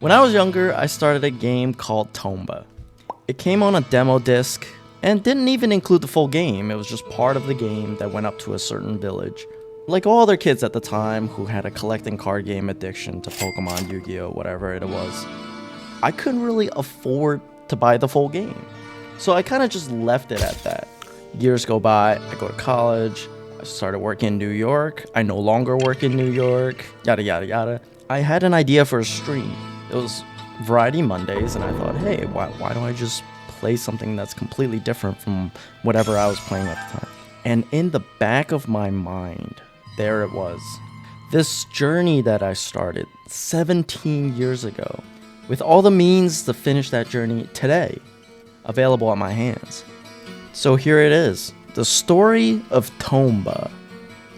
When I was younger, I started a game called Tomba. It came on a demo disc and didn't even include the full game. It was just part of the game that went up to a certain village. Like all other kids at the time who had a collecting card game addiction to Pokemon, Yu-Gi-Oh, whatever it was, I couldn't really afford to buy the full game. So I kind of just left it at that. Years go by, I go to college, I started working in New York, I no longer work in New York, yada yada yada. I had an idea for a stream. It was Variety Mondays, and I thought, hey, why don't I just play something that's completely different from whatever I was playing at the time? And in the back of my mind, there it was. This journey that I started 17 years ago, with all the means to finish that journey today, available at my hands. So here it is, the story of Tomba,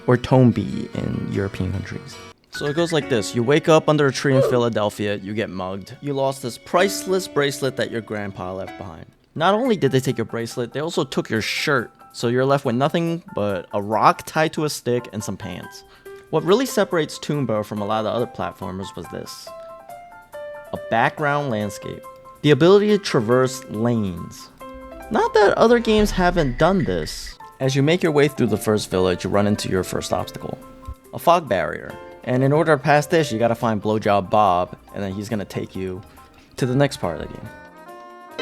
or Tombi in European countries. So it goes like this. You wake up under a tree in Philadelphia, you get mugged. You lost this priceless bracelet that your grandpa left behind. Not only did they take your bracelet, they also took your shirt. So you're left with nothing but a rock tied to a stick and some pants. What really separates Tomba from a lot of the other platformers was this. A background landscape. The ability to traverse lanes. Not that other games haven't done this. As you make your way through the first village, you run into your first obstacle. A fog barrier. And in order to pass this, you gotta find Blowjob Bob, and then he's gonna take you to the next part of the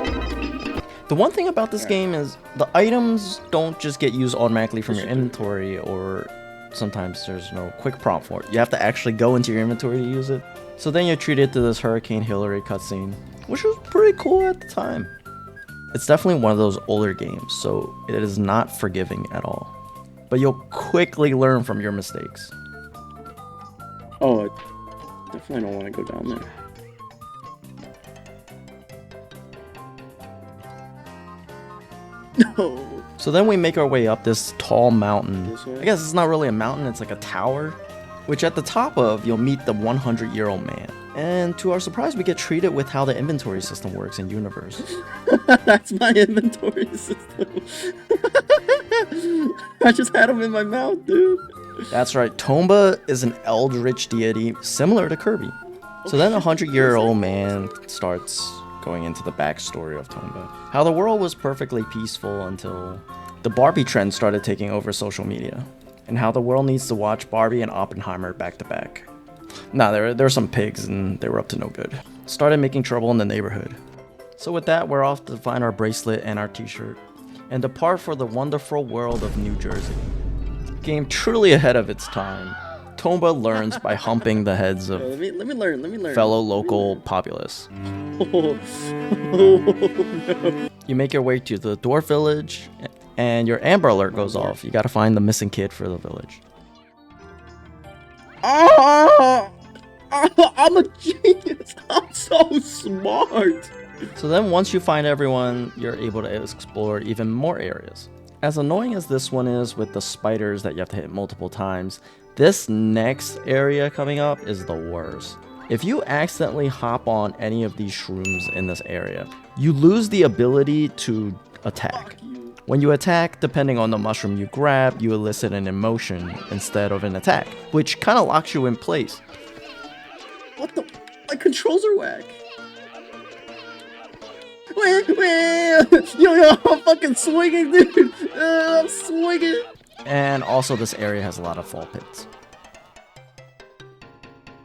game. The one thing about this game is the items don't just get used automatically from your inventory, or sometimes there's no quick prompt for it. You have to actually go into your inventory to use it. So then you're treated to this Hurricane Hillary cutscene, which was pretty cool at the time. It's definitely one of those older games, so it is not forgiving at all. But you'll quickly learn from your mistakes. Oh, I definitely don't want to go down there. No. So then we make our way up this tall mountain. This way? I guess it's not really a mountain, it's like a tower, which at the top of, you'll meet the 100-year-old man. And to our surprise, we get treated with how the inventory system works in Universe. That's my inventory system. I just had him in my mouth, dude. That's right, Tomba is an eldritch deity similar to Kirby. So then a 100-year-old man starts going into the backstory of Tomba. How the world was perfectly peaceful until the Barbie trend started taking over social media. And how the world needs to watch Barbie and Oppenheimer back to back. Nah, there were some pigs and they were up to no good. Started making trouble in the neighborhood. So with that, we're off to find our bracelet and our t-shirt and depart for the wonderful world of New Jersey. Game truly ahead of its time. Tomba learns by humping the heads of let me learn. fellow local populace. Oh, no. You make your way to the dwarf village and your Amber Alert goes off. You gotta find the missing kid for the village. Oh, I'm a genius. I'm so smart. So then once you find everyone, you're able to explore even more areas. As annoying as this one is with the spiders that you have to hit multiple times, this next area coming up is the worst. If you accidentally hop on any of these shrooms in this area, you lose the ability to attack. When you attack, depending on the mushroom you grab, you elicit an emotion instead of an attack, which kind of locks you in place. What the? My controls are whack. Wait. Yo, I'm fucking swinging, dude. I'm swinging. And also this area has a lot of fall pits.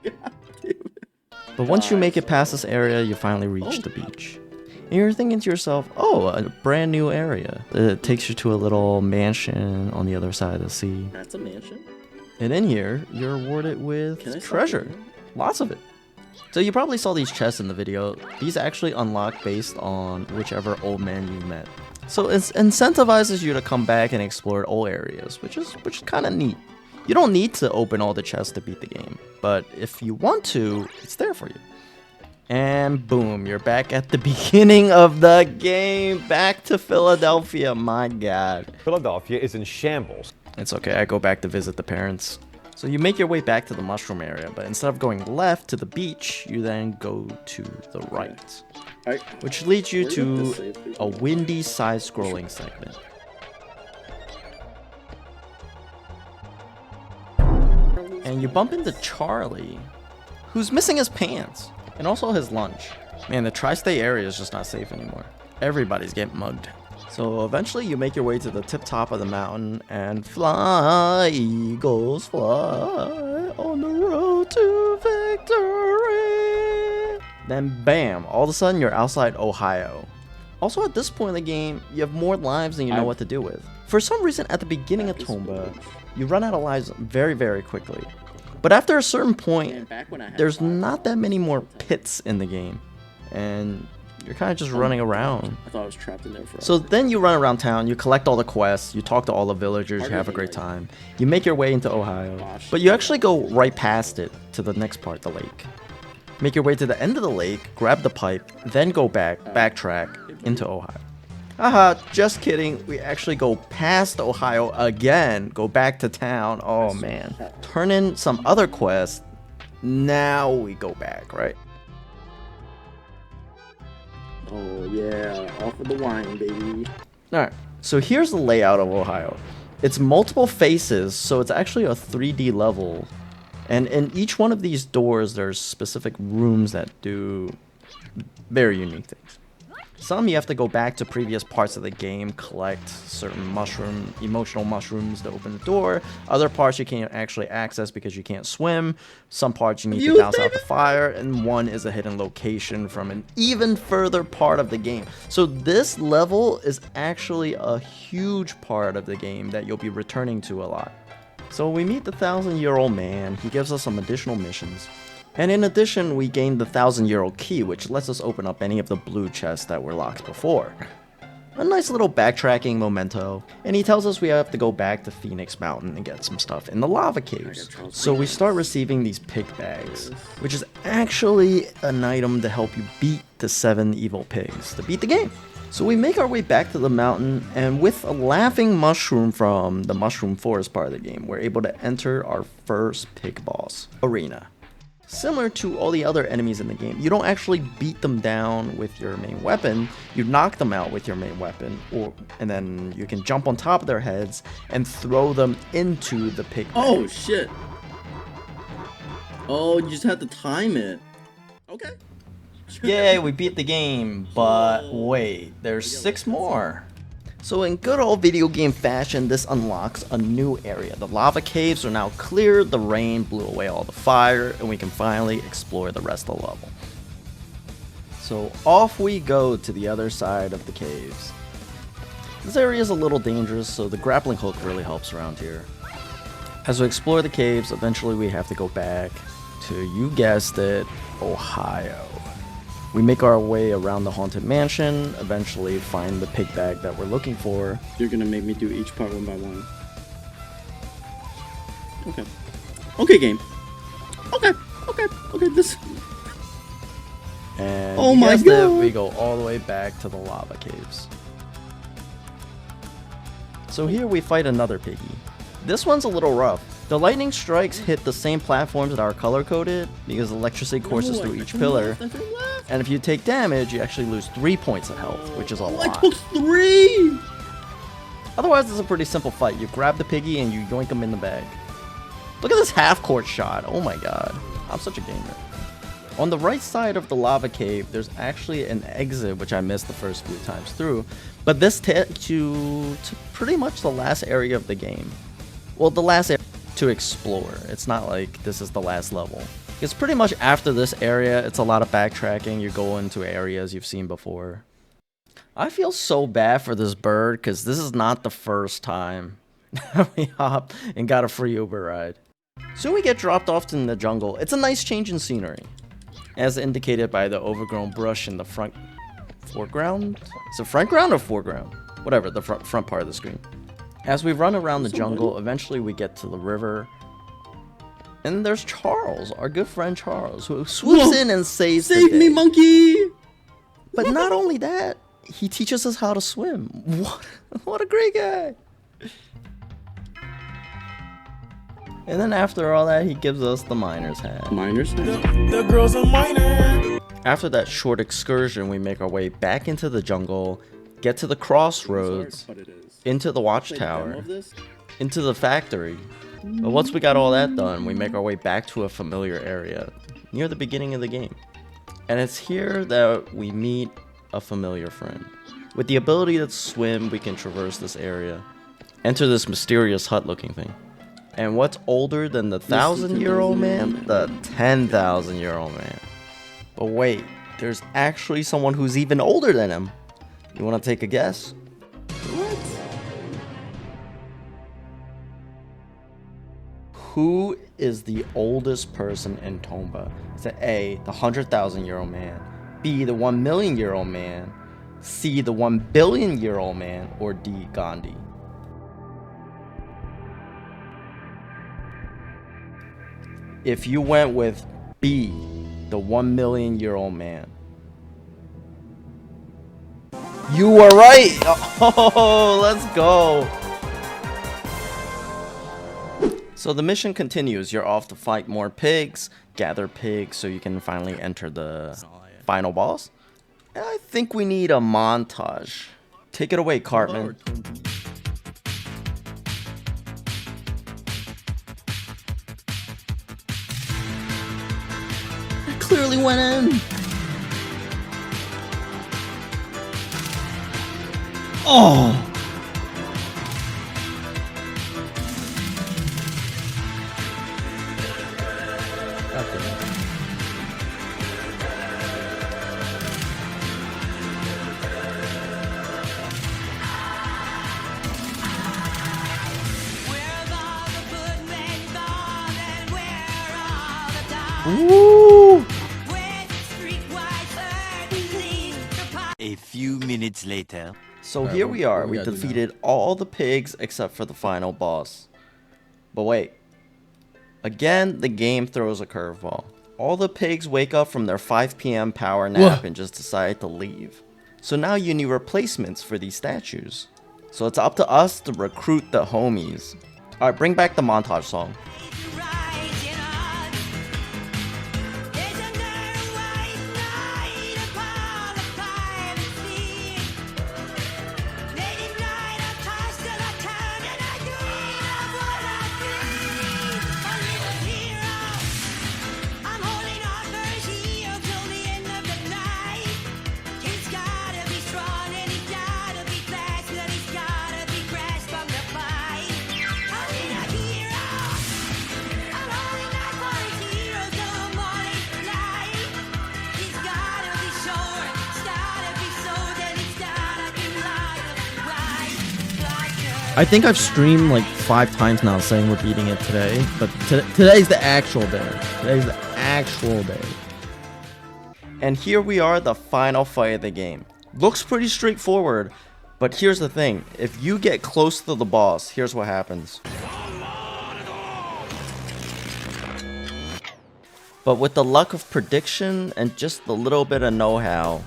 God damn it. But once you make it past this area, you finally reach the beach. And you're thinking to yourself, oh, a brand new area. It takes you to a little mansion on the other side of the sea. That's a mansion. And in here, you're rewarded with treasure. Lots of it. So you probably saw these chests in the video. These actually unlock based on whichever old man you met. So it incentivizes you to come back and explore old areas, which is kind of neat. You don't need to open all the chests to beat the game, but if you want to, it's there for you. And boom, you're back at the beginning of the game. Back to Philadelphia, my god. Philadelphia is in shambles. It's okay, I go back to visit the parents. So you make your way back to the mushroom area, but instead of going left to the beach, you then go to the right. Which leads you to a windy side-scrolling segment. And you bump into Charlie, who's missing his pants. And also his lunch. Man, the tri-state area is just not safe anymore. Everybody's getting mugged. So eventually you make your way to the tip top of the mountain and fly, eagles, fly on the road to victory. Then bam, all of a sudden you're outside Ohio. Also at this point in the game, you have more lives than you know what to do with. For some reason at the beginning of Tomba, you run out of lives very, very quickly. But after a certain point, there's not that many more pits in the game. And you're kind of just running around. I thought I was trapped in there for. So then you run around town, you collect all the quests, you talk to all the villagers, you have a great time. You make your way into Ohio, but you actually go right past it to the next part, the lake. Make your way to the end of the lake, grab the pipe, then go backtrack into Ohio. Haha, just kidding. We actually go past Ohio again, go back to town. Oh man. Turn in some other quests. Now we go back, right? Oh yeah, off with the wine, baby. Alright, so here's the layout of Ohio. It's multiple faces, so it's actually a 3D level. And in each one of these doors, there's specific rooms that do very unique things. Some you have to go back to previous parts of the game, collect certain emotional mushrooms to open the door. Other parts you can't actually access because you can't swim. Some parts you need to bounce out the fire, and one is a hidden location from an even further part of the game. So this level is actually a huge part of the game that you'll be returning to a lot. So we meet the 1,000-year-old man. He gives us some additional missions. And in addition, we gained the 1,000-year-old key, which lets us open up any of the blue chests that were locked before. A nice little backtracking memento. And he tells us we have to go back to Phoenix Mountain and get some stuff in the lava caves. So we start receiving these pig bags, which is actually an item to help you beat the 7 evil pigs, to beat the game. So we make our way back to the mountain, and with a laughing mushroom from the mushroom forest part of the game, we're able to enter our first pig boss arena. Similar to all the other enemies in the game, you don't actually beat them down with your main weapon, you knock them out with your main weapon, and then you can jump on top of their heads and throw them into the pig bag. Oh shit. Oh, you just have to time it. Okay. Yay, we beat the game, but wait, there's 6 more. So in good old video game fashion, this unlocks a new area. The lava caves are now clear, the rain blew away all the fire, and we can finally explore the rest of the level. So off we go to the other side of the caves. This area is a little dangerous, so the grappling hook really helps around here. As we explore the caves, eventually we have to go back to, you guessed it, Ohio. We make our way around the haunted mansion, eventually find the pig bag that we're looking for. You're gonna make me do each part one by one. Okay. Okay, game. Okay, this... And oh my god! We go all the way back to the lava caves. So here we fight another piggy. This one's a little rough. The lightning strikes hit the same platforms that are color-coded because electricity courses through each pillar. And if you take damage, you actually lose 3 points of health, which is a lot. I took 3! Otherwise, it's a pretty simple fight. You grab the piggy and you yoink him in the bag. Look at this half-court shot. Oh my god. I'm such a gamer. On the right side of the lava cave, there's actually an exit, which I missed the first few times through. But this takes you to pretty much the last area of the game. Well, the last area to explore. It's not like this is the last level. It's pretty much after this area, it's a lot of backtracking. You go into areas you've seen before. I feel so bad for this bird because this is not the first time we hopped and got a free Uber ride. So we get dropped off in the jungle. It's a nice change in scenery, as indicated by the overgrown brush in the foreground? Is it front ground or foreground? Whatever, the front part of the screen. As we run around the jungle, eventually we get to the river. And there's Charles, our good friend Charles, who swoops in and saves the day. Save me, monkey! But not only that, he teaches us how to swim. What a great guy! And then after all that, he gives us the miner's hat. Miner's hat? The girl's a miner. After that short excursion, we make our way back into the jungle, get to the crossroads, into the watchtower, into the factory. But once we got all that done, we make our way back to a familiar area near the beginning of the game. And it's here that we meet a familiar friend. With the ability to swim, we can traverse this area. Enter this mysterious hut-looking thing. And what's older than the 1,000-year-old man? The 10,000-year-old man. But wait, there's actually someone who's even older than him. You want to take a guess? What? Who is the oldest person in Tomba? Is it A, the 100,000-year-old man, B, the 1,000,000-year-old man, C, the 1,000,000,000-year-old man, or D, Gandhi? If you went with B, the 1,000,000-year-old man, you were right! Oh, let's go! So the mission continues. You're off to fight more pigs, gather pigs so you can finally enter the final boss. And I think we need a montage. Take it away, Cartman. I clearly went in. Oh! Ooh! A few minutes later. So here we are. We defeated all the pigs except for the final boss. But wait. Again, the game throws a curveball. All the pigs wake up from their 5 p.m. power nap and just decide to leave. So now you need replacements for these statues. So it's up to us to recruit the homies. Alright, bring back the montage song. I think I've streamed like 5 times now saying we're beating it today, but today's the actual day. Today's the actual day. And here we are, the final fight of the game. Looks pretty straightforward, but here's the thing. If you get close to the boss, here's what happens. But with the luck of prediction and just a little bit of know-how,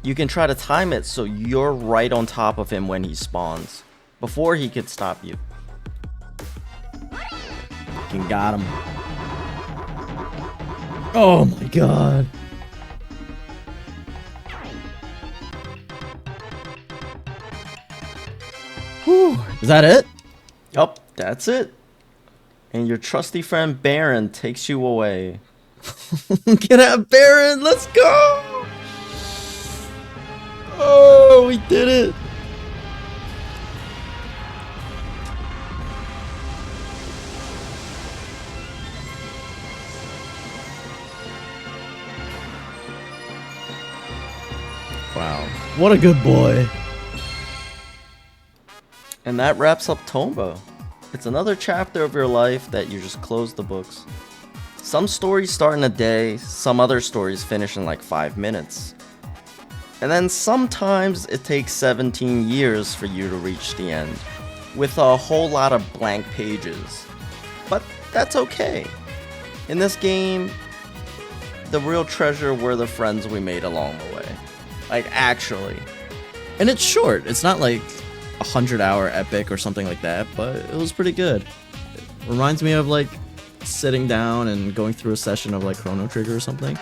you can try to time it so you're right on top of him when he spawns, before he could stop you. Fucking got him. Oh my god. Whew. Is that it? Yup, that's it. And your trusty friend Baron takes you away. Get out, Baron! Let's go! Oh, we did it! Wow, what a good boy. And that wraps up Tomba. It's another chapter of your life that you just close the books. Some stories start in a day, some other stories finish in like 5 minutes. And then sometimes it takes 17 years for you to reach the end, with a whole lot of blank pages. But that's okay. In this game, the real treasure were the friends we made along the way. Like, actually. And it's short. It's not like a 100-hour epic or something like that, but it was pretty good. It reminds me of like sitting down and going through a session of like Chrono Trigger or something.